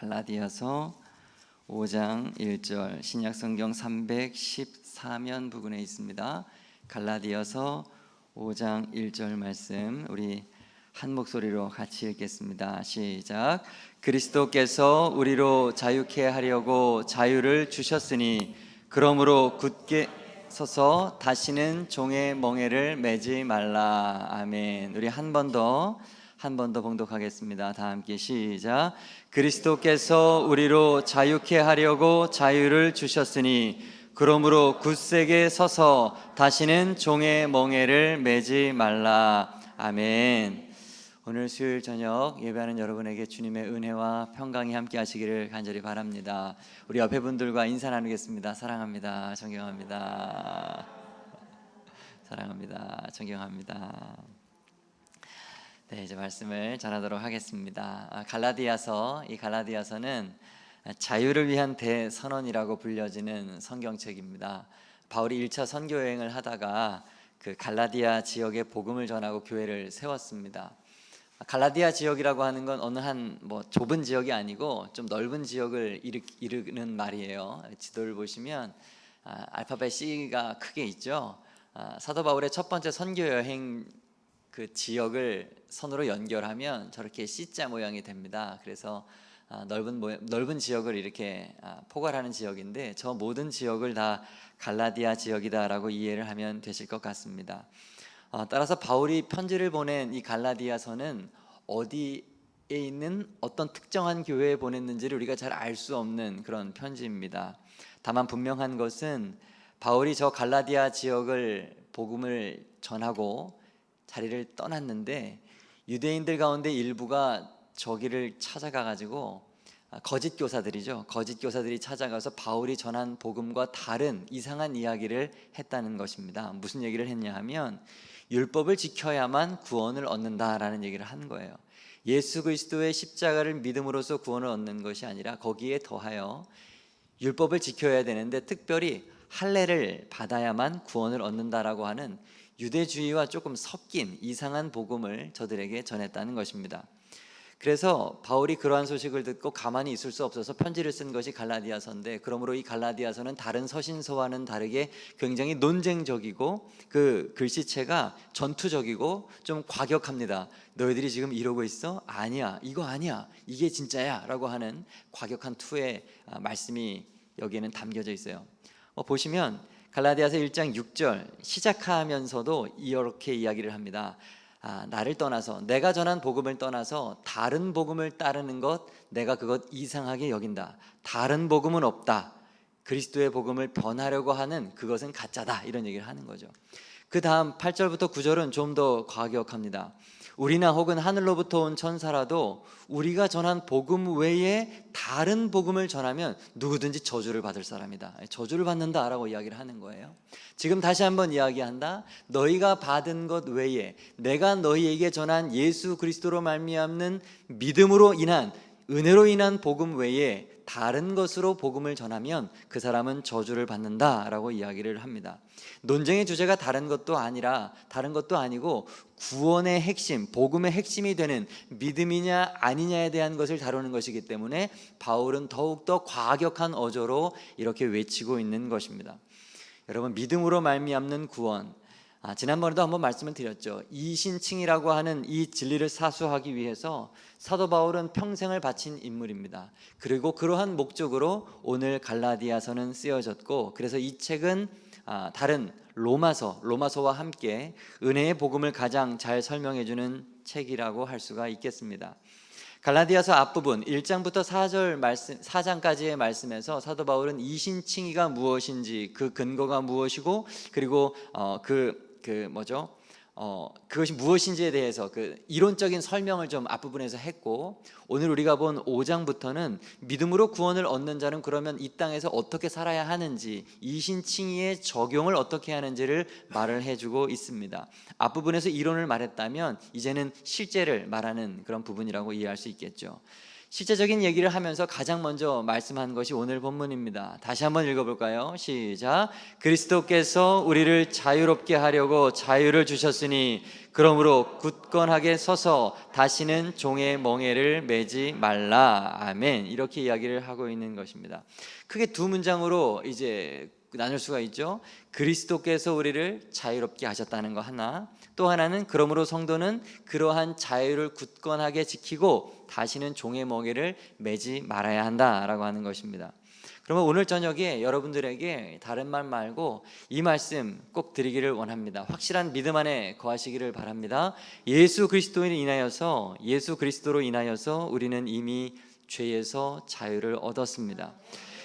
갈라디아서 5장 1절 신약성경 314면 부근에 있습니다. 갈라디아서 5장 1절 말씀 우리 한 목소리로 같이 읽겠습니다. 시작. 그리스도께서 우리로 자유케 하려고 자유를 주셨으니 그러므로 굳게 서서 다시는 종의 멍에를 매지 말라. 아멘. 우리 한 번 더 봉독하겠습니다. 다 함께 시작. 그리스도께서 우리로 자유케 하려고 자유를 주셨으니 그러므로 굳세게 서서 다시는 종의 멍에를 매지 말라. 아멘. 오늘 수요일 저녁 예배하는 여러분에게 주님의 은혜와 평강이 함께 하시기를 간절히 바랍니다. 우리 옆에 분들과 인사 나누겠습니다. 사랑합니다. 존경합니다. 사랑합니다. 존경합니다. 네, 이제 말씀을 전하도록 하겠습니다. 이 갈라디아서는 자유를 위한 대선언이라고 불려지는 성경책입니다. 바울이 1차 선교 여행을 하다가 그 갈라디아 지역에 복음을 전하고 교회를 세웠습니다. 갈라디아 지역이라고 하는 건 어느 한 좁은 지역이 아니고 좀 넓은 지역을 이르는 말이에요. 지도를 보시면 알파벳 C가 크게 있죠. 사도 바울의 첫 번째 선교 여행 그 지역을 선으로 연결하면 저렇게 C자 모양이 됩니다. 그래서 넓은 지역을 이렇게 포괄하는 지역인데 저 모든 지역을 다 갈라디아 지역이다라고 이해를 하면 되실 것 같습니다. 따라서 바울이 편지를 보낸 이 갈라디아서는 어디에 있는 어떤 특정한 교회에 보냈는지를 우리가 잘 알 수 없는 그런 편지입니다. 다만 분명한 것은 바울이 저 갈라디아 지역을 복음을 전하고 자리를 떠났는데 유대인들 가운데 일부가 저기를 찾아가 가지고 거짓 교사들이 찾아가서 바울이 전한 복음과 다른 이상한 이야기를 했다는 것입니다. 무슨 얘기를 했냐 하면 율법을 지켜야만 구원을 얻는다라는 얘기를 한 거예요. 예수 그리스도의 십자가를 믿음으로써 구원을 얻는 것이 아니라 거기에 더하여 율법을 지켜야 되는데 특별히 할례를 받아야만 구원을 얻는다라고 하는 유대주의와 조금 섞인 이상한 복음을 저들에게 전했다는 것입니다. 그래서 바울이 그러한 소식을 듣고 가만히 있을 수 없어서 편지를 쓴 것이 갈라디아서인데, 그러므로 이 갈라디아서는 다른 서신서와는 다르게 굉장히 논쟁적이고 그 글씨체가 전투적이고 좀 과격합니다. 너희들이 지금 이러고 있어? 아니야, 이거 아니야, 이게 진짜야 라고 하는 과격한 투의 말씀이 여기에는 담겨져 있어요. 보시면 갈라디아서 1장 6절 시작하면서도 이렇게 이야기를 합니다. 나를 떠나서, 내가 전한 복음을 떠나서 다른 복음을 따르는 것, 내가 그것 이상하게 여긴다. 다른 복음은 없다. 그리스도의 복음을 변하려고 하는 그것은 가짜다. 이런 얘기를 하는 거죠. 그 다음 8절부터 9절은 좀 더 과격합니다. 우리나 혹은 하늘로부터 온 천사라도 우리가 전한 복음 외에 다른 복음을 전하면 누구든지 저주를 받을 사람이다. 저주를 받는다라고 이야기를 하는 거예요. 지금 다시 한번 이야기한다. 너희가 받은 것 외에, 내가 너희에게 전한 예수 그리스도로 말미암는 믿음으로 인한, 은혜로 인한 복음 외에 다른 것으로 복음을 전하면 그 사람은 저주를 받는다라고 이야기를 합니다. 논쟁의 주제가 다른 것도 아니고 구원의 핵심, 복음의 핵심이 되는 믿음이냐 아니냐에 대한 것을 다루는 것이기 때문에 바울은 더욱더 과격한 어조로 이렇게 외치고 있는 것입니다. 여러분, 믿음으로 말미암는 구원, 지난번에도 한번 말씀을 드렸죠. 이신칭이라고 하는 이 진리를 사수하기 위해서 사도 바울은 평생을 바친 인물입니다. 그리고 그러한 목적으로 오늘 갈라디아서는 쓰여졌고, 그래서 이 책은 다른 로마서와 함께 은혜의 복음을 가장 잘 설명해 주는 책이라고 할 수가 있겠습니다. 갈라디아서 앞부분 1장부터 4장까지의 말씀에서 사도 바울은 이신칭의가 무엇인지, 그 근거가 무엇이고, 그리고 그것이 무엇인지에 대해서 그 이론적인 설명을 좀 앞부분에서 했고, 오늘 우리가 본 5장부터는 믿음으로 구원을 얻는 자는 그러면 이 땅에서 어떻게 살아야 하는지, 이신칭의의 적용을 어떻게 하는지를 말을 해주고 있습니다. 앞부분에서 이론을 말했다면 이제는 실제를 말하는 그런 부분이라고 이해할 수 있겠죠. 실제적인 얘기를 하면서 가장 먼저 말씀한 것이 오늘 본문입니다. 다시 한번 읽어볼까요? 시작. 그리스도께서 우리를 자유롭게 하려고 자유를 주셨으니 그러므로 굳건하게 서서 다시는 종의 멍에를 매지 말라. 아멘. 이렇게 이야기를 하고 있는 것입니다. 크게 두 문장으로 이제 나눌 수가 있죠. 그리스도께서 우리를 자유롭게 하셨다는 거 하나, 또 하나는 그러므로 성도는 그러한 자유를 굳건하게 지키고 다시는 종의 멍에를 매지 말아야 한다라고 하는 것입니다. 그러면 오늘 저녁에 여러분들에게 다른 말 말고 이 말씀 꼭 드리기를 원합니다. 확실한 믿음 안에 거하시기를 바랍니다. 예수 그리스도로 인하여서 우리는 이미 죄에서 자유를 얻었습니다.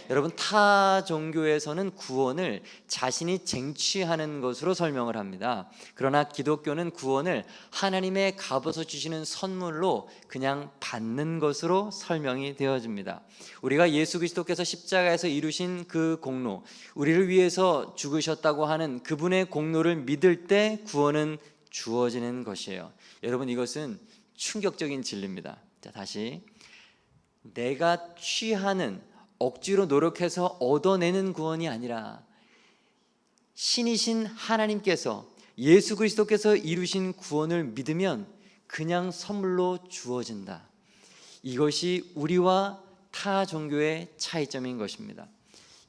여러분, 타 종교에서는 구원을 자신이 쟁취하는 것으로 설명을 합니다. 그러나 기독교는 구원을 하나님의 값어서 주시는 선물로 그냥 받는 것으로 설명이 되어집니다. 우리가 예수 그리스도께서 십자가에서 이루신 그 공로, 우리를 위해서 죽으셨다고 하는 그분의 공로를 믿을 때 구원은 주어지는 것이에요. 여러분, 이것은 충격적인 진리입니다. 자, 다시, 내가 취하는, 억지로 노력해서 얻어내는 구원이 아니라 신이신 하나님께서, 예수 그리스도께서 이루신 구원을 믿으면 그냥 선물로 주어진다. 이것이 우리와 타 종교의 차이점인 것입니다.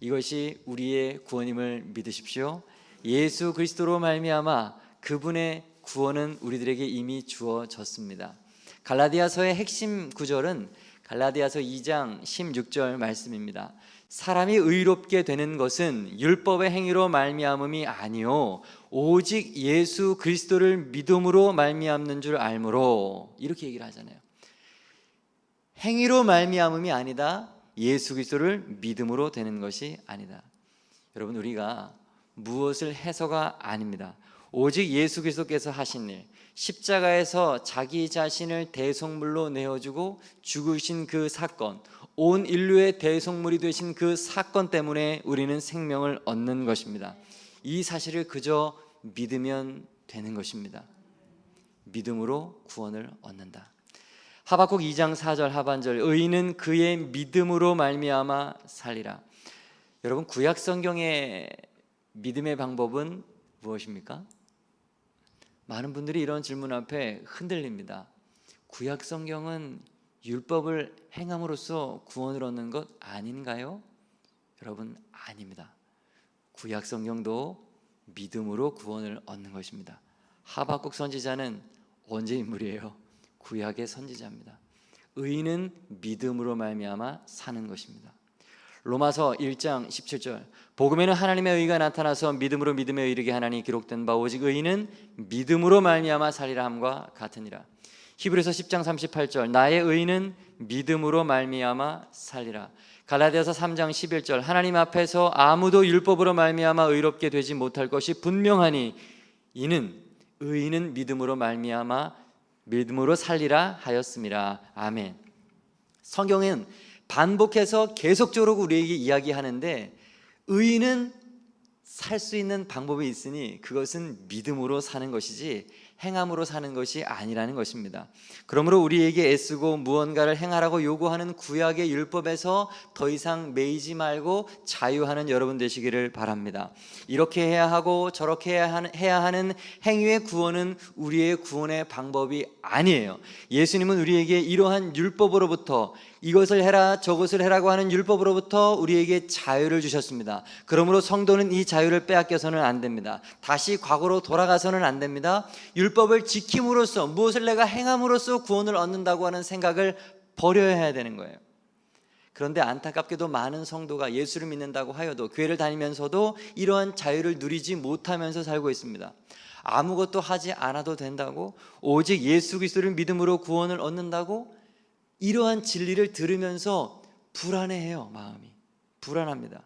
이것이 우리의 구원임을 믿으십시오. 예수 그리스도로 말미암아 그분의 구원은 우리들에게 이미 주어졌습니다. 갈라디아서의 핵심 구절은 갈라디아서 2장 16절 말씀입니다. 사람이 의롭게 되는 것은 율법의 행위로 말미암음이 아니요 오직 예수 그리스도를 믿음으로 말미암는 줄 알므로, 이렇게 얘기를 하잖아요. 행위로 말미암음이 아니다. 예수 그리스도를 믿음으로 되는 것이 아니다. 여러분, 우리가 무엇을 해서가 아닙니다. 오직 예수 그리스도께서 하신 일, 십자가에서 자기 자신을 대속물로 내어주고 죽으신 그 사건, 온 인류의 대속물이 되신 그 사건 때문에 우리는 생명을 얻는 것입니다. 이 사실을 그저 믿으면 되는 것입니다. 믿음으로 구원을 얻는다. 하박국 2장 4절 하반절, 의인은 그의 믿음으로 말미암아 살리라. 여러분, 구약 성경의 믿음의 방법은 무엇입니까? 많은 분들이 이런 질문 앞에 흔들립니다. 구약 성경은 율법을 행함으로써 구원을 얻는 것 아닌가요? 여러분, 아닙니다. 구약 성경도 믿음으로 구원을 얻는 것입니다. 하박국 선지자는 언제 인물이에요? 구약의 선지자입니다. 의인은 믿음으로 말미암아 사는 것입니다. 로마서 1장 17절, 복음에는 하나님의 의가 나타나서 믿음으로 믿음에 이르게 하나니 기록된 바 오직 의인은 믿음으로 말미암아 살리라 함과 같으니라. 히브리서 10장 38절, 나의 의인은 믿음으로 말미암아 살리라. 갈라디아서 3장 11절, 하나님 앞에서 아무도 율법으로 말미암아 의롭게 되지 못할 것이 분명하니 이는 의인은 믿음으로 말미암아 믿음으로 살리라 하였음이라. 아멘. 성경은 반복해서 계속적으로 우리에게 이야기하는데, 의인은 살 수 있는 방법이 있으니 그것은 믿음으로 사는 것이지 행함으로 사는 것이 아니라는 것입니다. 그러므로 우리에게 애쓰고 무언가를 행하라고 요구하는 구약의 율법에서 더 이상 매이지 말고 자유하는 여러분 되시기를 바랍니다. 이렇게 해야 하고 저렇게 해야 하는 행위의 구원은 우리의 구원의 방법이 아니에요. 예수님은 우리에게 이러한 율법으로부터, 이것을 해라 저것을 해라고 하는 율법으로부터 우리에게 자유를 주셨습니다. 그러므로 성도는 이 자유를 빼앗겨서는 안 됩니다. 다시 과거로 돌아가서는 안 됩니다. 율법을 지킴으로써, 무엇을 내가 행함으로써 구원을 얻는다고 하는 생각을 버려야 해야 되는 거예요. 그런데 안타깝게도 많은 성도가 예수를 믿는다고 하여도, 교회를 다니면서도 이러한 자유를 누리지 못하면서 살고 있습니다. 아무것도 하지 않아도 된다고, 오직 예수 그리스도를 믿음으로 구원을 얻는다고, 이러한 진리를 들으면서 불안해해요. 마음이 불안합니다.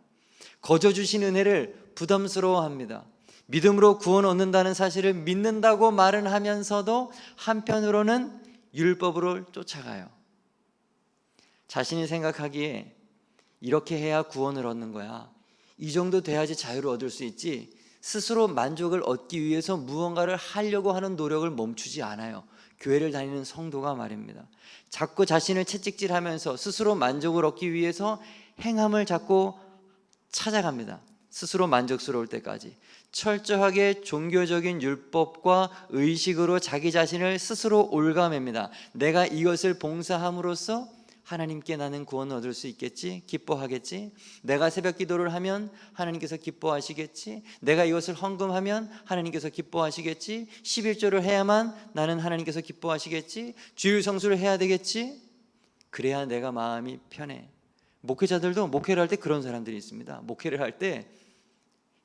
거저 주신 은혜를 부담스러워합니다. 믿음으로 구원 얻는다는 사실을 믿는다고 말은 하면서도 한편으로는 율법으로 쫓아가요. 자신이 생각하기에 이렇게 해야 구원을 얻는 거야, 이 정도 돼야지 자유를 얻을 수 있지, 스스로 만족을 얻기 위해서 무언가를 하려고 하는 노력을 멈추지 않아요. 교회를 다니는 성도가 말입니다. 자꾸 자신을 채찍질하면서 스스로 만족을 얻기 위해서 행함을 자꾸 찾아갑니다. 스스로 만족스러울 때까지 철저하게 종교적인 율법과 의식으로 자기 자신을 스스로 올가맵니다. 내가 이것을 봉사함으로써 하나님께 나는 구원을 얻을 수 있겠지? 기뻐하겠지? 내가 새벽 기도를 하면 하나님께서 기뻐하시겠지? 내가 이것을 헌금하면 하나님께서 기뻐하시겠지? 11조를 해야만 나는 하나님께서 기뻐하시겠지? 주일 성수를 해야 되겠지? 그래야 내가 마음이 편해. 목회자들도 목회를 할 때 그런 사람들이 있습니다. 목회를 할 때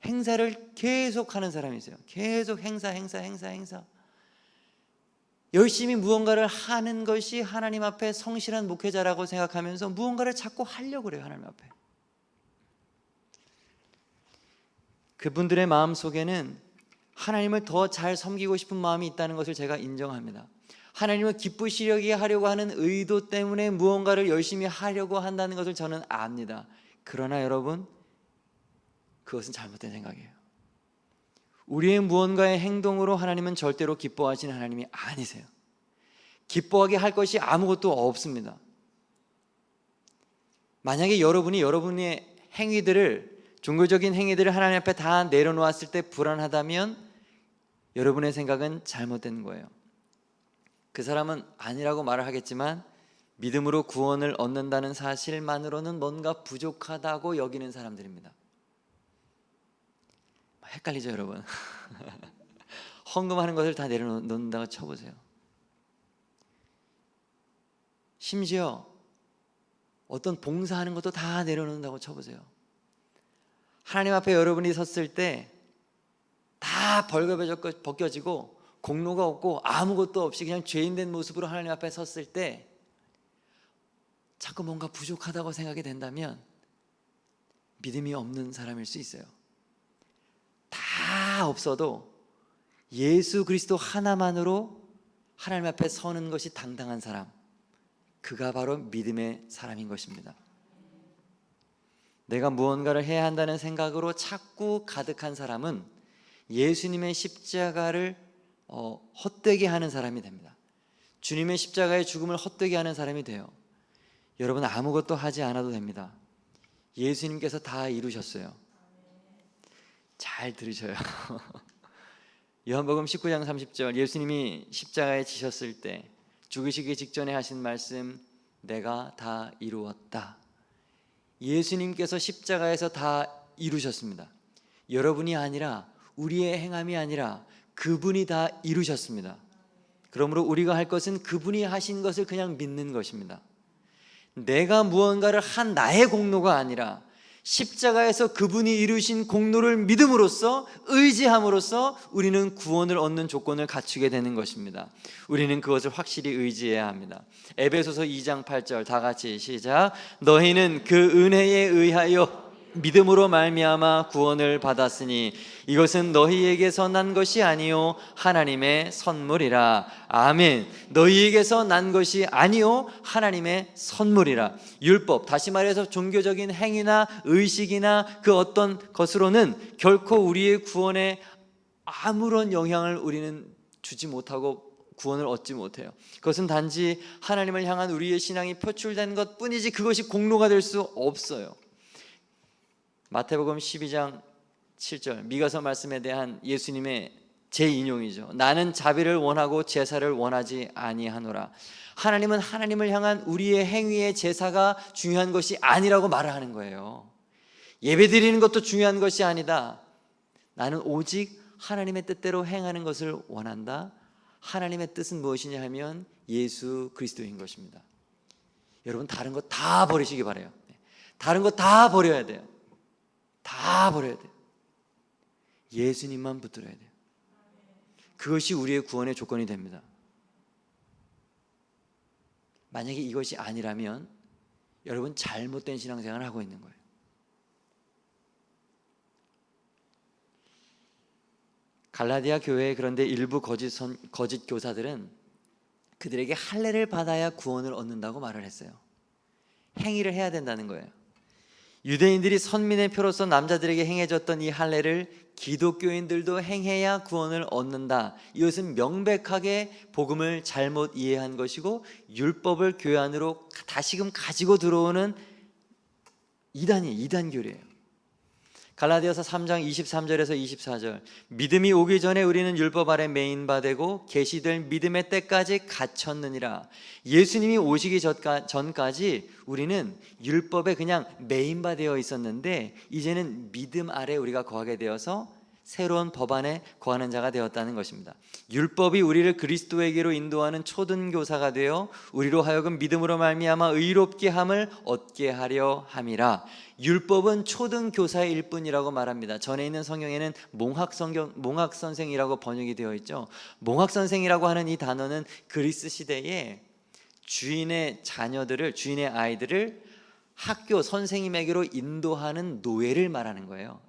행사를 계속 하는 사람이 있어요. 계속 행사. 열심히 무언가를 하는 것이 하나님 앞에 성실한 목회자라고 생각하면서 무언가를 자꾸 하려고 그래요. 하나님 앞에. 그분들의 마음 속에는 하나님을 더 잘 섬기고 싶은 마음이 있다는 것을 제가 인정합니다. 하나님을 기쁘시게 하려고 하는 의도 때문에 무언가를 열심히 하려고 한다는 것을 저는 압니다. 그러나 여러분, 그것은 잘못된 생각이에요. 우리의 무언가의 행동으로 하나님은 절대로 기뻐하시는 하나님이 아니세요. 기뻐하게 할 것이 아무것도 없습니다. 만약에 여러분의 행위들을, 종교적인 행위들을 하나님 앞에 다 내려놓았을 때 불안하다면 여러분의 생각은 잘못된 거예요. 그 사람은 아니라고 말을 하겠지만 믿음으로 구원을 얻는다는 사실만으로는 뭔가 부족하다고 여기는 사람들입니다. 헷갈리죠, 여러분? 헌금하는 것을 다 내려놓는다고 쳐보세요. 심지어 어떤 봉사하는 것도 다 내려놓는다고 쳐보세요. 하나님 앞에 여러분이 섰을 때 다 벗겨지고 공로가 없고 아무것도 없이 그냥 죄인된 모습으로 하나님 앞에 섰을 때 자꾸 뭔가 부족하다고 생각이 된다면 믿음이 없는 사람일 수 있어요. 다 없어도 예수 그리스도 하나만으로 하나님 앞에 서는 것이 당당한 사람, 그가 바로 믿음의 사람인 것입니다. 내가 무언가를 해야 한다는 생각으로 자꾸 가득한 사람은 예수님의 십자가를 헛되게 하는 사람이 됩니다. 주님의 십자가의 죽음을 헛되게 하는 사람이 돼요. 여러분, 아무것도 하지 않아도 됩니다. 예수님께서 다 이루셨어요. 잘 들으셔요. 요한복음 19장 30절, 예수님이 십자가에 지셨을 때 죽으시기 직전에 하신 말씀, 내가 다 이루었다. 예수님께서 십자가에서 다 이루셨습니다. 여러분이 아니라, 우리의 행함이 아니라 그분이 다 이루셨습니다. 그러므로 우리가 할 것은 그분이 하신 것을 그냥 믿는 것입니다. 내가 무언가를 한 나의 공로가 아니라 십자가에서 그분이 이루신 공로를 믿음으로써, 의지함으로써 우리는 구원을 얻는 조건을 갖추게 되는 것입니다. 우리는 그것을 확실히 의지해야 합니다. 에베소서 2장 8절 다 같이 시작. 너희는 그 은혜에 의하여 믿음으로 말미암아 구원을 받았으니 이것은 너희에게서 난 것이 아니요 하나님의 선물이라. 아멘. 너희에게서 난 것이 아니요 하나님의 선물이라. 율법, 다시 말해서 종교적인 행위나 의식이나 그 어떤 것으로는 결코 우리의 구원에 아무런 영향을 우리는 주지 못하고 구원을 얻지 못해요. 그것은 단지 하나님을 향한 우리의 신앙이 표출된 것뿐이지 그것이 공로가 될 수 없어요. 마태복음 12장 7절 미가서 말씀에 대한 예수님의 재인용이죠. 나는 자비를 원하고 제사를 원하지 아니하노라. 하나님은 하나님을 향한 우리의 행위의 제사가 중요한 것이 아니라고 말을 하는 거예요. 예배 드리는 것도 중요한 것이 아니다. 나는 오직 하나님의 뜻대로 행하는 것을 원한다. 하나님의 뜻은 무엇이냐 하면 예수 그리스도인 것입니다. 여러분, 다른 거 다 버리시기 바라요. 다른 거 다 버려야 돼요. 다 버려야 돼요. 예수님만 붙들어야 돼요. 그것이 우리의 구원의 조건이 됩니다. 만약에 이것이 아니라면 여러분 잘못된 신앙생활을 하고 있는 거예요. 갈라디아 교회에 그런데 일부 거짓 교사들은 그들에게 할례를 받아야 구원을 얻는다고 말을 했어요. 행위를 해야 된다는 거예요. 유대인들이 선민의 표로서 남자들에게 행해줬던 이 할례를 기독교인들도 행해야 구원을 얻는다. 이것은 명백하게 복음을 잘못 이해한 것이고 율법을 교회 안으로 다시금 가지고 들어오는 이단교리예요. 갈라디아서 3장 23절에서 24절, 믿음이 오기 전에 우리는 율법 아래 매인 바 되고 계시될 믿음의 때까지 갇혔느니라. 예수님이 오시기 전까지 우리는 율법에 그냥 매인 바 되어 있었는데 이제는 믿음 아래 우리가 거하게 되어서 새로운 법 안에 거하는 자가 되었다는 것입니다. 율법이 우리를 그리스도에게로 인도하는 초등교사가 되어 우리로 하여금 믿음으로 말미암아 의롭게 함을 얻게 하려 함이라. 율법은 초등교사일 뿐이라고 말합니다. 전에 있는 성경에는 몽학선생이라고 번역이 되어 있죠. 몽학선생이라고 하는 이 단어는 그리스 시대에 주인의 아이들을 학교 선생님에게로 인도하는 노예를 말하는 거예요.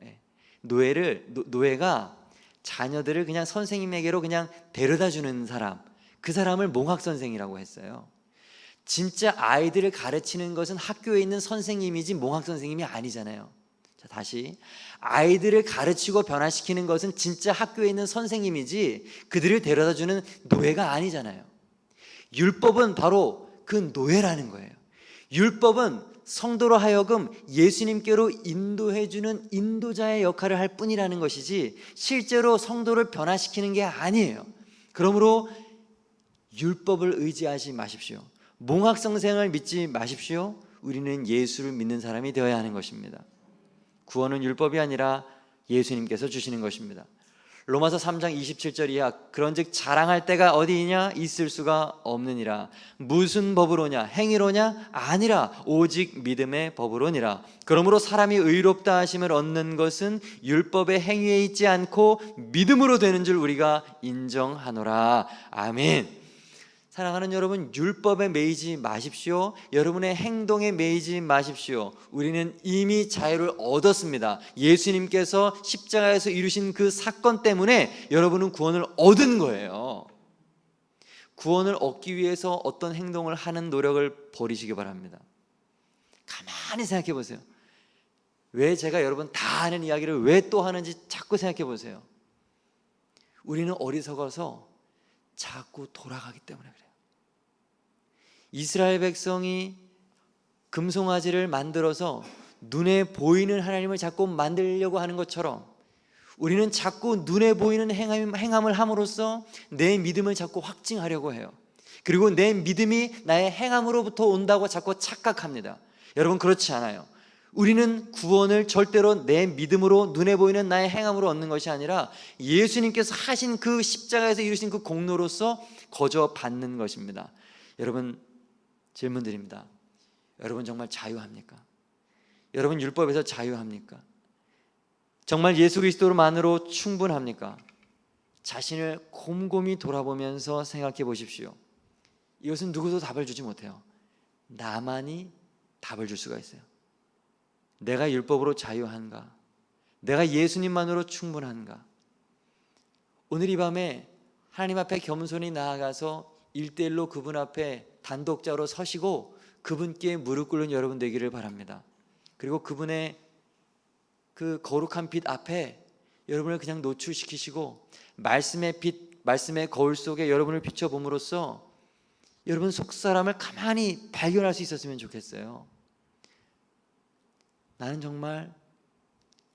노예가 자녀들을 그냥 선생님에게로 그냥 데려다 주는 사람, 그 사람을 몽학선생이라고 했어요. 진짜 아이들을 가르치는 것은 학교에 있는 선생님이지 몽학선생님이 아니잖아요. 자, 다시, 아이들을 가르치고 변화시키는 것은 진짜 학교에 있는 선생님이지 그들을 데려다 주는 노예가 아니잖아요. 율법은 바로 그 노예라는 거예요. 율법은 성도로 하여금 예수님께로 인도해주는 인도자의 역할을 할 뿐이라는 것이지 실제로 성도를 변화시키는 게 아니에요. 그러므로 율법을 의지하지 마십시오. 몽학선생을 믿지 마십시오. 우리는 예수를 믿는 사람이 되어야 하는 것입니다. 구원은 율법이 아니라 예수님께서 주시는 것입니다. 로마서 3장 27절 이하, 그런즉 자랑할 때가 어디이냐? 있을 수가 없느니라. 무슨 법으로냐? 행위로냐? 아니라 오직 믿음의 법으로니라. 그러므로 사람이 의롭다 하심을 얻는 것은 율법의 행위에 있지 않고 믿음으로 되는 줄 우리가 인정하노라. 아멘. 사랑하는 여러분, 율법에 매이지 마십시오. 여러분의 행동에 매이지 마십시오. 우리는 이미 자유를 얻었습니다. 예수님께서 십자가에서 이루신 그 사건 때문에 여러분은 구원을 얻은 거예요. 구원을 얻기 위해서 어떤 행동을 하는 노력을 버리시기 바랍니다. 가만히 생각해 보세요. 왜 제가 여러분 다 아는 이야기를 왜 또 하는지 자꾸 생각해 보세요. 우리는 어리석어서 자꾸 돌아가기 때문에 그래요. 이스라엘 백성이 금송아지를 만들어서 눈에 보이는 하나님을 자꾸 만들려고 하는 것처럼 우리는 자꾸 눈에 보이는 행함을 함으로써 내 믿음을 자꾸 확증하려고 해요. 그리고 내 믿음이 나의 행함으로부터 온다고 자꾸 착각합니다. 여러분, 그렇지 않아요. 우리는 구원을 절대로 내 믿음으로 눈에 보이는 나의 행함으로 얻는 것이 아니라 예수님께서 하신 그 십자가에서 이루신 그 공로로서 거저 받는 것입니다. 여러분, 질문 드립니다. 여러분 정말 자유합니까? 여러분 율법에서 자유합니까? 정말 예수 그리스도만으로 충분합니까? 자신을 곰곰이 돌아보면서 생각해 보십시오. 이것은 누구도 답을 주지 못해요. 나만이 답을 줄 수가 있어요. 내가 율법으로 자유한가? 내가 예수님만으로 충분한가? 오늘 이 밤에 하나님 앞에 겸손히 나아가서 1대1로 그분 앞에 단독자로 서시고 그분께 무릎 꿇는 여러분 되기를 바랍니다. 그리고 그분의 그 거룩한 빛 앞에 여러분을 그냥 노출시키시고 말씀의 빛, 말씀의 거울 속에 여러분을 비춰봄으로써 여러분 속사람을 가만히 발견할 수 있었으면 좋겠어요. 나는 정말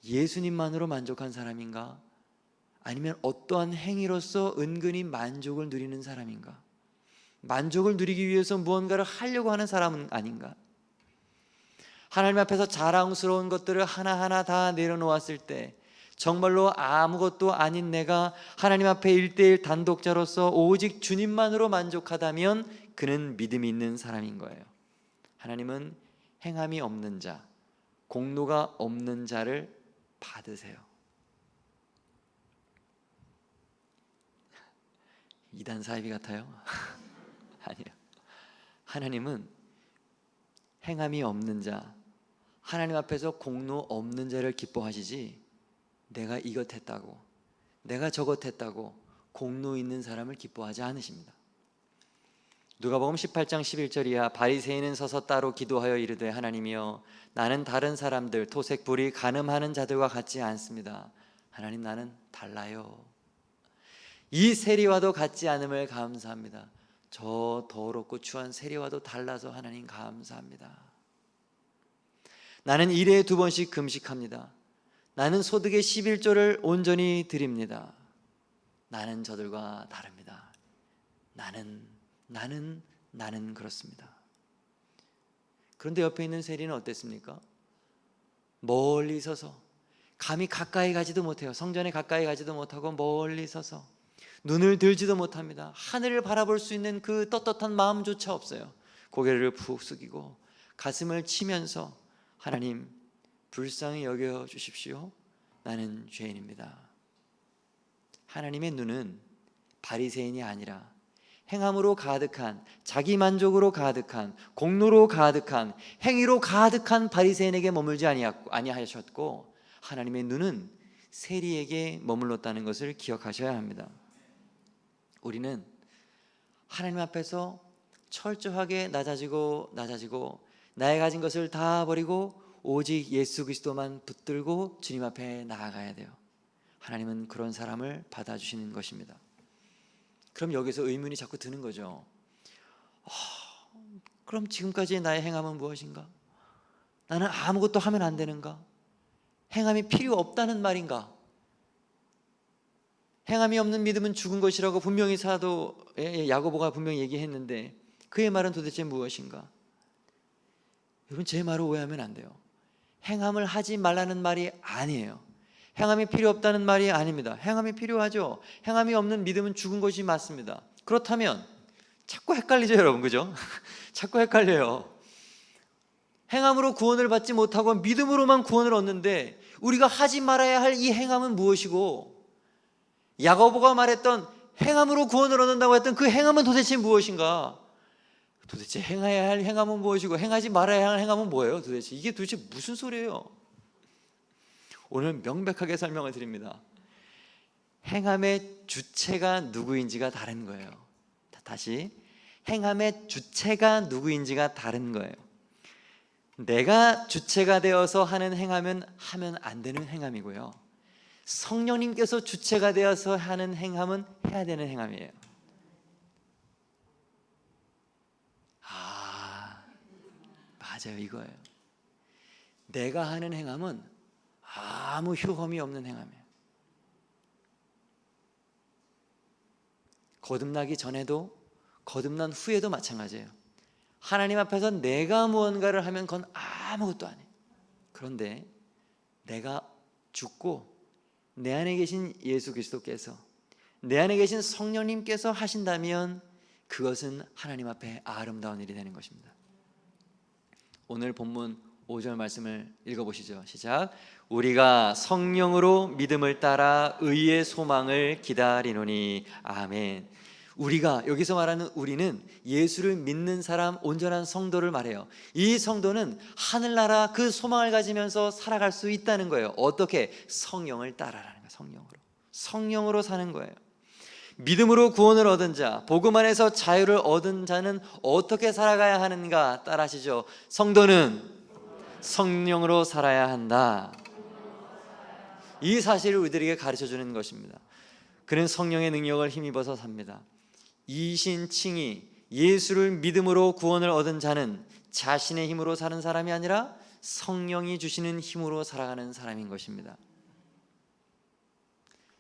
예수님만으로 만족한 사람인가? 아니면 어떠한 행위로서 은근히 만족을 누리는 사람인가? 만족을 누리기 위해서 무언가를 하려고 하는 사람은 아닌가? 하나님 앞에서 자랑스러운 것들을 하나하나 다 내려놓았을 때 정말로 아무것도 아닌 내가 하나님 앞에 1대1 단독자로서 오직 주님만으로 만족하다면 그는 믿음이 있는 사람인 거예요. 하나님은 행함이 없는 자, 공로가 없는 자를 받으세요. 이단 사이비 같아요? 아니에요. 하나님은 행함이 없는 자, 하나님 앞에서 공로 없는 자를 기뻐하시지 내가 이것 했다고, 내가 저것 했다고 공로 있는 사람을 기뻐하지 않으십니다. 누가복음 18장 11절 이하, 바리새인은 서서 따로 기도하여 이르되 하나님이여 나는 다른 사람들 토색불이 간음하는 자들과 같지 않습니다. 하나님, 나는 달라요. 이 세리와도 같지 않음을 감사합니다. 저 더럽고 추한 세리와도 달라서 하나님 감사합니다. 나는 일에 2번씩 금식합니다. 나는 소득의 11조를 온전히 드립니다. 나는 저들과 다릅니다. 나는 그렇습니다. 그런데 옆에 있는 세리는 어땠습니까? 멀리 서서, 감히 가까이 가지도 못해요. 성전에 가까이 가지도 못하고 멀리 서서 눈을 들지도 못합니다. 하늘을 바라볼 수 있는 그 떳떳한 마음조차 없어요. 고개를 푹 숙이고 가슴을 치면서, 하나님, 불쌍히 여겨 주십시오. 나는 죄인입니다. 하나님의 눈은 바리새인이 아니라 행함으로 가득한, 자기 만족으로 가득한, 공로로 가득한, 행위로 가득한 바리새인에게 머물지 아니하셨고, 하나님의 눈은 세리에게 머물렀다는 것을 기억하셔야 합니다. 우리는 하나님 앞에서 철저하게 낮아지고 나의 가진 것을 다 버리고 오직 예수 그리스도만 붙들고 주님 앞에 나아가야 돼요. 하나님은 그런 사람을 받아주시는 것입니다. 그럼 여기서 의문이 자꾸 드는 거죠. 그럼 지금까지 나의 행함은 무엇인가? 나는 아무것도 하면 안 되는가? 행함이 필요 없다는 말인가? 행함이 없는 믿음은 죽은 것이라고 분명히 사도 야고보가 분명히 얘기했는데, 그의 말은 도대체 무엇인가? 여러분, 제 말을 오해하면 안 돼요. 행함을 하지 말라는 말이 아니에요. 행함이 필요 없다는 말이 아닙니다. 행함이 필요하죠. 행함이 없는 믿음은 죽은 것이 맞습니다. 그렇다면 자꾸 헷갈리죠, 여러분, 그죠? 자꾸 헷갈려요. 행함으로 구원을 받지 못하고 믿음으로만 구원을 얻는데, 우리가 하지 말아야 할 이 행함은 무엇이고, 야고보가 말했던 행함으로 구원을 얻는다고 했던 그 행함은 도대체 무엇인가? 도대체 행해야 할 행함은 무엇이고 행하지 말아야 할 행함은 뭐예요? 이게 도대체 무슨 소리예요? 오늘 명백하게 설명을 드립니다. 행함의 주체가 누구인지가 다른 거예요. 다시, 행함의 주체가 누구인지가 다른 거예요. 내가 주체가 되어서 하는 행함은 하면 안 되는 행함이고요, 성령님께서 주체가 되어서 하는 행함은 해야 되는 행함이에요. 맞아요, 이거예요. 내가 하는 행함은 아무 효험이 없는 행함이에요. 거듭나기 전에도 거듭난 후에도 마찬가지예요. 하나님 앞에서 내가 무언가를 하면 그건 아무것도 아니에요. 그런데 내가 죽고 내 안에 계신 예수 그리스도께서, 내 안에 계신 성령님께서 하신다면 그것은 하나님 앞에 아름다운 일이 되는 것입니다. 오늘 본문 5절 말씀을 읽어보시죠. 시작. 우리가 성령으로 믿음을 따라 의의 소망을 기다리노니. 아멘. 우리가, 여기서 말하는 우리는 예수를 믿는 사람, 온전한 성도를 말해요. 이 성도는 하늘나라 그 소망을 가지면서 살아갈 수 있다는 거예요. 어떻게? 성령을 따라라는 거예요. 성령으로 사는 거예요. 믿음으로 구원을 얻은 자, 복음 안에서 자유를 얻은 자는 어떻게 살아가야 하는가? 따라하시죠. 성도는 성령으로 살아야 한다. 이 사실을 우리들에게 가르쳐주는 것입니다. 그는 성령의 능력을 힘입어서 삽니다. 이신칭이 예수를 믿음으로 구원을 얻은 자는 자신의 힘으로 사는 사람이 아니라 성령이 주시는 힘으로 살아가는 사람인 것입니다.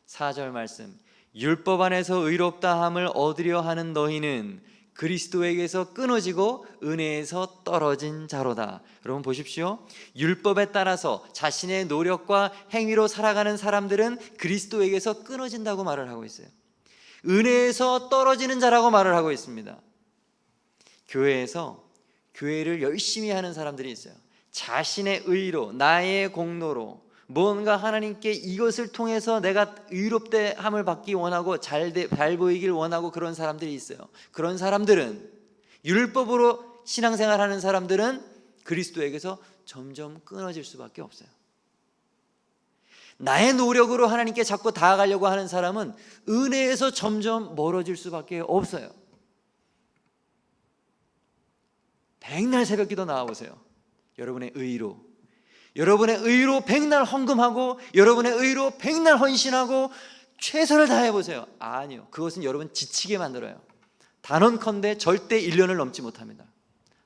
4절 말씀, 율법 안에서 의롭다 함을 얻으려 하는 너희는 그리스도에게서 끊어지고 은혜에서 떨어진 자로다. 여러분 보십시오. 율법에 따라서 자신의 노력과 행위로 살아가는 사람들은 그리스도에게서 끊어진다고 말을 하고 있어요. 은혜에서 떨어지는 자라고 말을 하고 있습니다. 교회에서 교회를 열심히 하는 사람들이 있어요. 자신의 의로, 나의 공로로 뭔가 하나님께 이것을 통해서 내가 의롭대함을 받기 원하고 잘 보이길 원하고 그런 사람들이 있어요. 그런 사람들은, 율법으로 신앙생활하는 사람들은 그리스도에게서 점점 끊어질 수밖에 없어요. 나의 노력으로 하나님께 자꾸 다가가려고 하는 사람은 은혜에서 점점 멀어질 수밖에 없어요. 백날 새벽기도 나와보세요. 여러분의 의로, 여러분의 의로 백날 헌금하고 여러분의 의로 백날 헌신하고 최선을 다해보세요. 아니요, 그것은 여러분 지치게 만들어요. 단언컨대 절대 1년을 넘지 못합니다.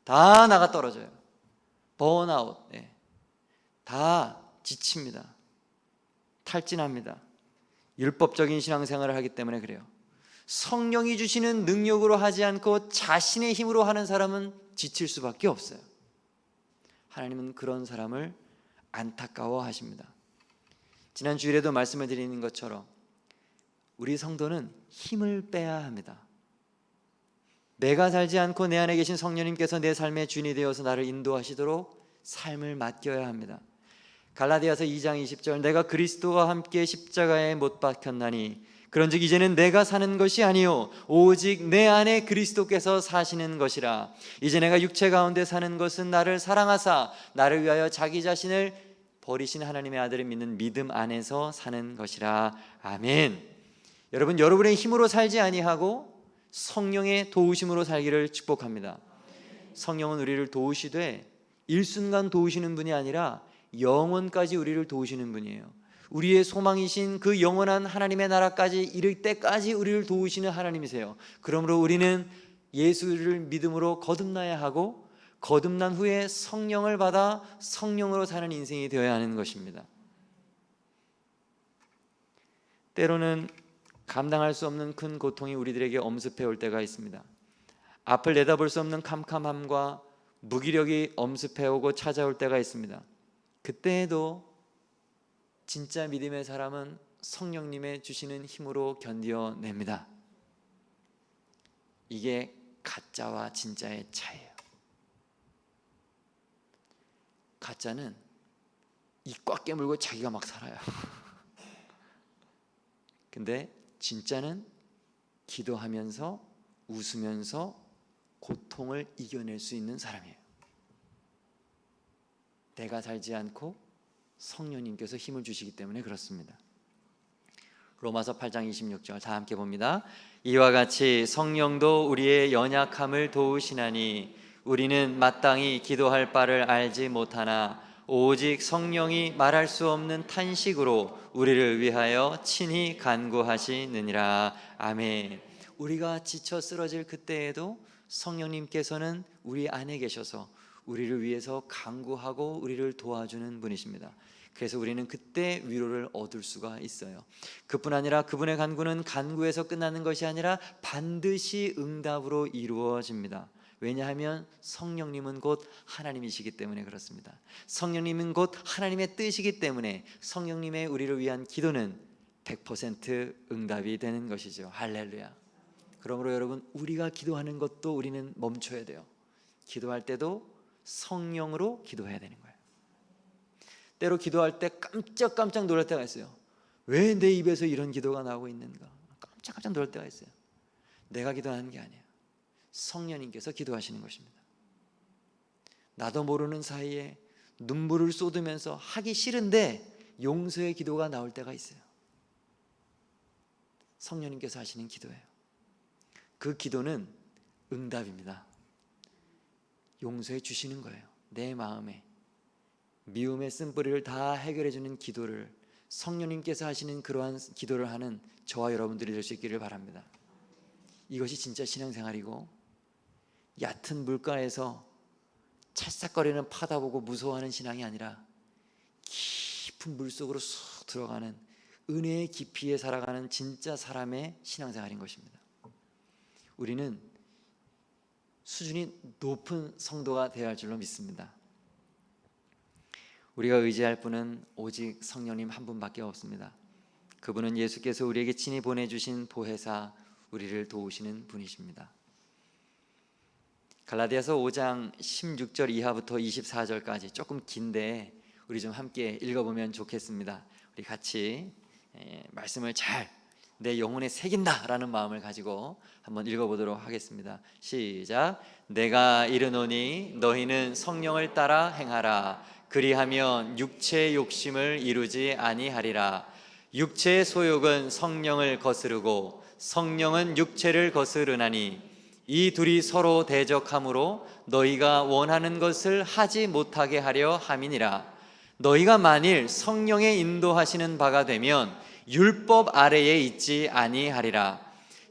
다 나가 떨어져요. 번아웃, 다 지칩니다. 탈진합니다. 율법적인 신앙생활을 하기 때문에 그래요. 성령이 주시는 능력으로 하지 않고 자신의 힘으로 하는 사람은 지칠 수밖에 없어요. 하나님은 그런 사람을 안타까워하십니다. 지난 주일에도 말씀을 드리는 것처럼 우리 성도는 힘을 빼야 합니다. 내가 살지 않고 내 안에 계신 성령님께서 내 삶의 주인이 되어서 나를 인도하시도록 삶을 맡겨야 합니다. 갈라디아서 2장 20절, 내가 그리스도와 함께 십자가에 못 박혔나니 그런즉 이제는 내가 사는 것이 아니요 오직 내 안에 그리스도께서 사시는 것이라. 이제 내가 육체 가운데 사는 것은 나를 사랑하사 나를 위하여 자기 자신을 버리신 하나님의 아들을 믿는 믿음 안에서 사는 것이라. 아멘. 여러분, 여러분의 힘으로 살지 아니하고 성령의 도우심으로 살기를 축복합니다. 성령은 우리를 도우시되 일순간 도우시는 분이 아니라 영원까지 우리를 도우시는 분이에요. 우리의 소망이신 그 영원한 하나님의 나라까지 이를 때까지 우리를 도우시는 하나님이세요. 그러므로 우리는 예수를 믿음으로 거듭나야 하고 거듭난 후에 성령을 받아 성령으로 사는 인생이 되어야 하는 것입니다. 때로는 감당할 수 없는 큰 고통이 우리들에게 엄습해 올 때가 있습니다. 앞을 내다볼 수 없는 캄캄함과 무기력이 엄습해 오고 찾아올 때가 있습니다. 그때에도 진짜 믿음의 사람은 성령님의 주시는 힘으로 견뎌냅니다. 이게 가짜와 진짜의 차이예요. 가짜는 입 꽉 깨물고 자기가 막 살아요. 근데 진짜는 기도하면서 웃으면서 고통을 이겨낼 수 있는 사람이에요. 내가 살지 않고 성령님께서 힘을 주시기 때문에 그렇습니다. 로마서 8장 26절 다 함께 봅니다. 이와 같이 성령도 우리의 연약함을 도우시나니 우리는 마땅히 기도할 바를 알지 못하나 오직 성령이 말할 수 없는 탄식으로 우리를 위하여 친히 간구하시느니라. 아멘. 우리가 지쳐 쓰러질 그때에도 성령님께서는 우리 안에 계셔서 우리를 위해서 간구하고 우리를 도와주는 분이십니다. 그래서 우리는 그때 위로를 얻을 수가 있어요. 그뿐 아니라 그분의 간구는 간구에서 끝나는 것이 아니라 반드시 응답으로 이루어집니다. 왜냐하면 성령님은 곧 하나님이시기 때문에 그렇습니다. 성령님은 곧 하나님의 뜻이기 때문에 성령님의 우리를 위한 기도는 100% 응답이 되는 것이죠. 할렐루야. 그러므로 여러분, 우리가 기도하는 것도 우리는 멈춰야 돼요. 기도할 때도 성령으로 기도해야 되는 거예요. 때로 기도할 때 깜짝깜짝 놀랄 때가 있어요. 왜 내 입에서 이런 기도가 나오고 있는가? 깜짝깜짝 놀랄 때가 있어요. 내가 기도하는 게 아니에요. 성령님께서 기도하시는 것입니다. 나도 모르는 사이에 눈물을 쏟으면서 하기 싫은데 용서의 기도가 나올 때가 있어요. 성령님께서 하시는 기도예요. 그 기도는 응답입니다. 용서해 주시는 거예요. 내 마음에 미움의 쓴뿌리를 다 해결해 주는 기도를 성령님께서 하시는 그러한 기도를 하는 저와 여러분들이 될 수 있기를 바랍니다. 이것이 진짜 신앙생활이고, 얕은 물가에서 찰싹거리는 파다 보고 무서워하는 신앙이 아니라 깊은 물속으로 쑥 들어가는 은혜의 깊이에 살아가는 진짜 사람의 신앙생활인 것입니다. 우리는 수준이 높은 성도가 되어야 할 줄로 믿습니다. 우리가 의지할 분은 오직 성령님 한 분밖에 없습니다. 그분은 예수께서 우리에게 친히 보내주신 보혜사, 우리를 도우시는 분이십니다. 갈라디아서 5장 16절 이하부터 24절까지 조금 긴데 우리 좀 함께 읽어보면 좋겠습니다. 우리 같이 말씀을 잘 내 영혼에 새긴다라는 마음을 가지고 한번 읽어보도록 하겠습니다. 시작. 내가 이르노니 너희는 성령을 따라 행하라. 그리하면 육체의 욕심을 이루지 아니하리라. 육체의 소욕은 성령을 거스르고 성령은 육체를 거스르나니 이 둘이 서로 대적하므로 너희가 원하는 것을 하지 못하게 하려 함이니라. 너희가 만일 성령의 인도하시는 바가 되면 율법 아래에 있지 아니하리라.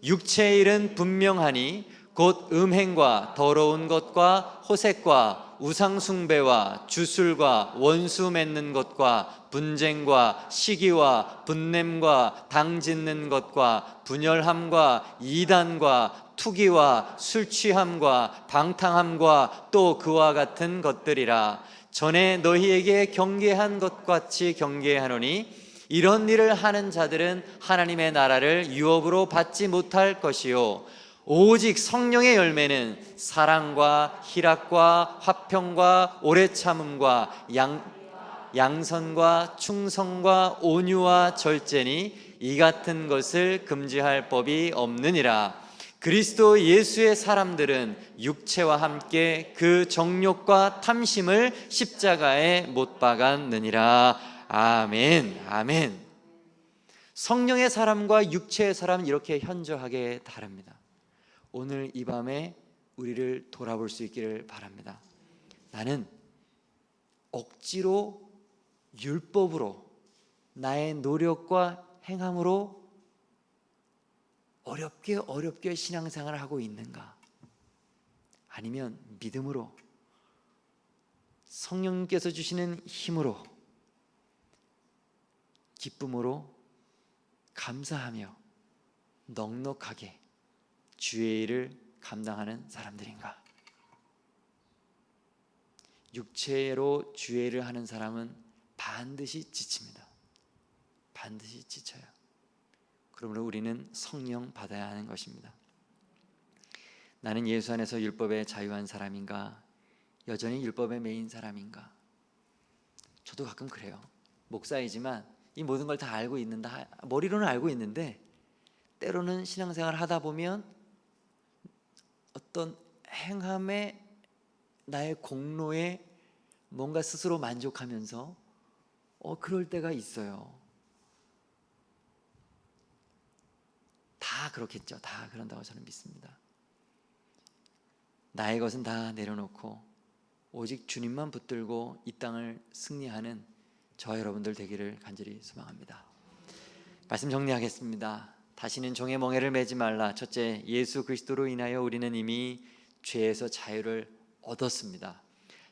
육체의 일은 분명하니 곧 음행과 더러운 것과 호색과 우상숭배와 주술과 원수 맺는 것과 분쟁과 시기와 분냄과 당짓는 것과 분열함과 이단과 투기와 술취함과 방탕함과 또 그와 같은 것들이라. 전에 너희에게 경계한 것 같이 경계하노니 이런 일을 하는 자들은 하나님의 나라를 유업으로 받지 못할 것이요 오직 성령의 열매는 사랑과 희락과 화평과 오래 참음과 양선과 충성과 온유와 절제니 이 같은 것을 금지할 법이 없느니라. 그리스도 예수의 사람들은 육체와 함께 그 정욕과 탐심을 십자가에 못 박았느니라. 아멘. 아멘. 성령의 사람과 육체의 사람은 이렇게 현저하게 다릅니다. 오늘 이 밤에 우리를 돌아볼 수 있기를 바랍니다. 나는 억지로 율법으로 나의 노력과 행함으로 어렵게 신앙생활을 하고 있는가? 아니면 믿음으로 성령님께서 주시는 힘으로 기쁨으로 감사하며 넉넉하게 주의 일을 감당하는 사람들인가? 육체로 주의 일을 하는 사람은 반드시 지칩니다. 반드시 지쳐요. 그러므로 우리는 성령 받아야 하는 것입니다. 나는 예수 안에서 율법에 자유한 사람인가? 여전히 율법에 매인 사람인가? 저도 가끔 그래요. 목사이지만 이 모든 걸 다 알고 있는다. 머리로는 알고 있는데 때로는 신앙생활을 하다 보면 어떤 행함에 나의 공로에 뭔가 스스로 만족하면서 그럴 때가 있어요. 다 그렇겠죠. 다 그런다고 저는 믿습니다. 나의 것은 다 내려놓고 오직 주님만 붙들고 이 땅을 승리하는 저와 여러분들 되기를 간절히 소망합니다. 말씀 정리하겠습니다. 다시는 종의 멍에를 매지 말라. 첫째, 예수 그리스도로 인하여 우리는 이미 죄에서 자유를 얻었습니다.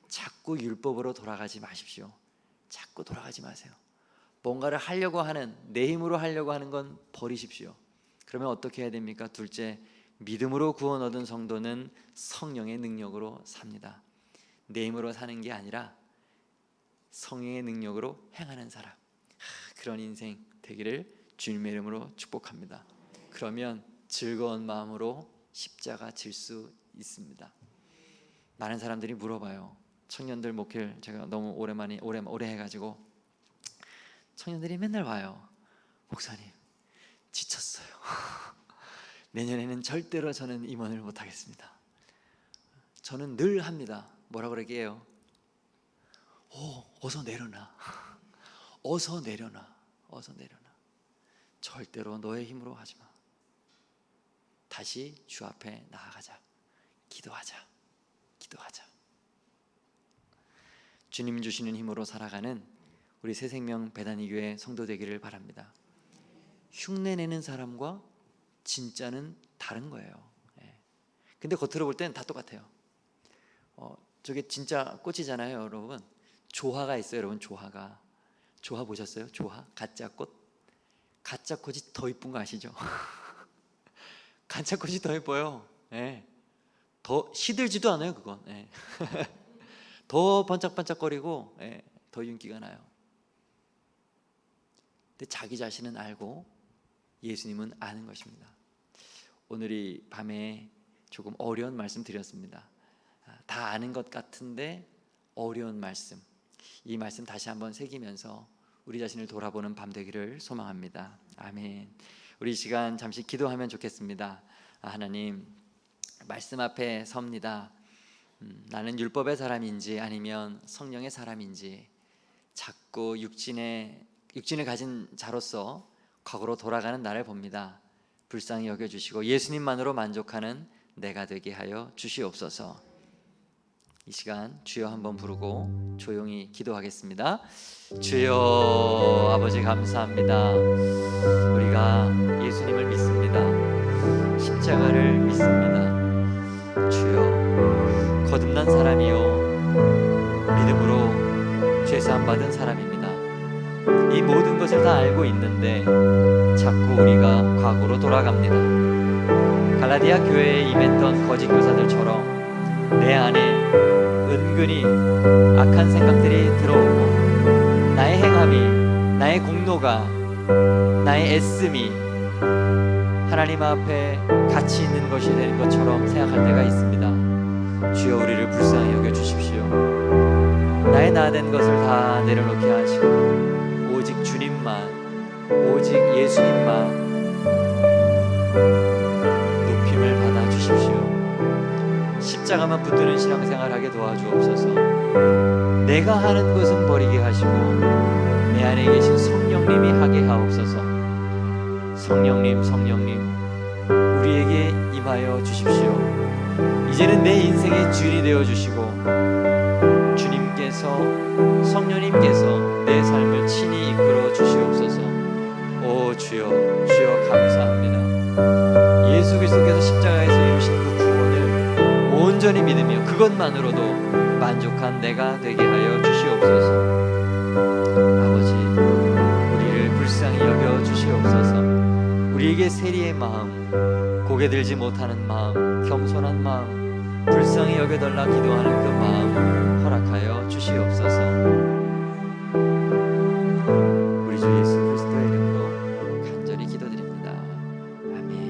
자꾸 율법으로 돌아가지 마십시오. 자꾸 돌아가지 마세요. 뭔가를 하려고 하는, 내 힘으로 하려고 하는 건 버리십시오. 그러면 어떻게 해야 됩니까? 둘째, 믿음으로 구원 얻은 성도는 성령의 능력으로 삽니다. 내 힘으로 사는 게 아니라 성령의 능력으로 행하는 사람, 그런 인생 되기를 주님의 이름으로 축복합니다. 그러면 즐거운 마음으로 십자가 질 수 있습니다. 많은 사람들이 물어봐요. 청년들 목회를 제가 너무 오래 해가지고 청년들이 맨날 와요. 목사님 지쳤어요. 내년에는 절대로 저는 임원을 못하겠습니다. 저는 늘 합니다. 뭐라 그러게요? 어서 내려놔. 어서 내려놔. 절대로 너의 힘으로 하지 마. 다시 주 앞에 나아가자. 기도하자. 주님 주시는 힘으로 살아가는 우리 새생명 배단위교회 성도 되기를 바랍니다. 흉내내는 사람과 진짜는 다른 거예요. 근데 겉으로 볼 때는 다 똑같아요. 저게 진짜 꽃이잖아요, 여러분. 조화가 있어요, 여러분. 조화 보셨어요? 조화? 가짜 꽃? 가짜 꽃이 더 이쁜 거 아시죠? 가짜 꽃이 더 예뻐요. 더 시들지도 않아요, 그건. 더 번짝번짝거리고 더 윤기가 나요. 근데 자기 자신은 알고 예수님은 아는 것입니다. 오늘 이 밤에 조금 어려운 말씀 드렸습니다. 다 아는 것 같은데 어려운 말씀, 이 말씀 다시 한번 새기면서 우리 자신을 돌아보는 밤 되기를 소망합니다. 아멘. 우리 이 시간 잠시 기도하면 좋겠습니다. 하나님, 말씀 앞에 섭니다. 나는 율법의 사람인지 아니면 성령의 사람인지 자꾸 육신을 가진 자로서 과거로 돌아가는 나를 봅니다. 불쌍히 여겨주시고 예수님만으로 만족하는 내가 되게 하여 주시옵소서. 이 시간 주여 한번 부르고 조용히 기도하겠습니다. 주여, 아버지 감사합니다. 우리가 예수님을 믿습니다. 십자가를 믿습니다. 주여, 거듭난 사람이요 믿음으로 죄사함 받은 사람입니다. 이 모든 것을 다 알고 있는데 자꾸 우리가 과거로 돌아갑니다. 갈라디아 교회에 임했던 거짓 교사들처럼 내 안에 은근히 악한 생각들이 들어오고 나의 행함이, 나의 공로가, 나의 애씀이 하나님 앞에 가치 있는 것이 되는 것처럼 생각할 때가 있습니다. 주여, 우리를 불쌍히 여겨주십시오. 나의 나된 것을 다 내려놓게 하시고 오직 주님만, 오직 예수님만 높임을 받아주십시오. 십자가만 붙드는 신앙생활하게 도와주옵소서. 내가 하는 것은 버리게 하시고 내 안에 계신 성령님이 하게 하옵소서. 성령님, 성령님, 우리에게 임하여 주십시오. 이제는 내 인생의 주인이 되어주시고 주님께서, 성령님께서 내 삶을 친히 이끌어 주시옵소서. 오 주여, 주여 감사합니다. 예수 그리스도께서 십자가에서 이루신 그 구원을 온전히 믿으며 그것만으로도 만족한 내가 되게 하여 주시옵소서. 아버지, 우리를 불쌍히 여겨 주시옵소서. 우리에게 세리의 마음, 고개 들지 못하는 마음, 겸손한 마음, 불쌍히 여겨달라 기도하는 그 마음 허락하여 주시옵소서. 우리 주 예수 그리스도의 이름으로 간절히 기도드립니다. 아멘.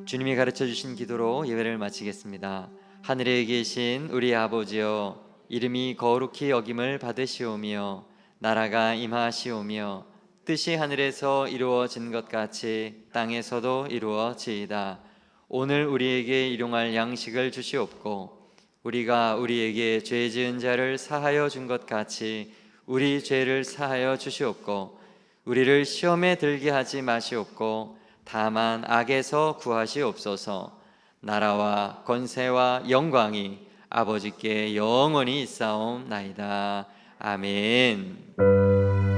주님이 가르쳐 주신 기도로 예배를 마치겠습니다. 하늘에 계신 우리 아버지여, 이름이 거룩히 여김을 받으시오며 나라가 임하시오며 뜻이 하늘에서 이루어진 것 같이 땅에서도 이루어지이다. 오늘 우리에게 일용할 양식을 주시옵고 우리가 우리에게 죄 지은 자를 사하여 준 것 같이 우리 죄를 사하여 주시옵고 우리를 시험에 들게 하지 마시옵고 다만 악에서 구하시옵소서. 나라와 권세와 영광이 아버지께 영원히 있사옵나이다. 아멘.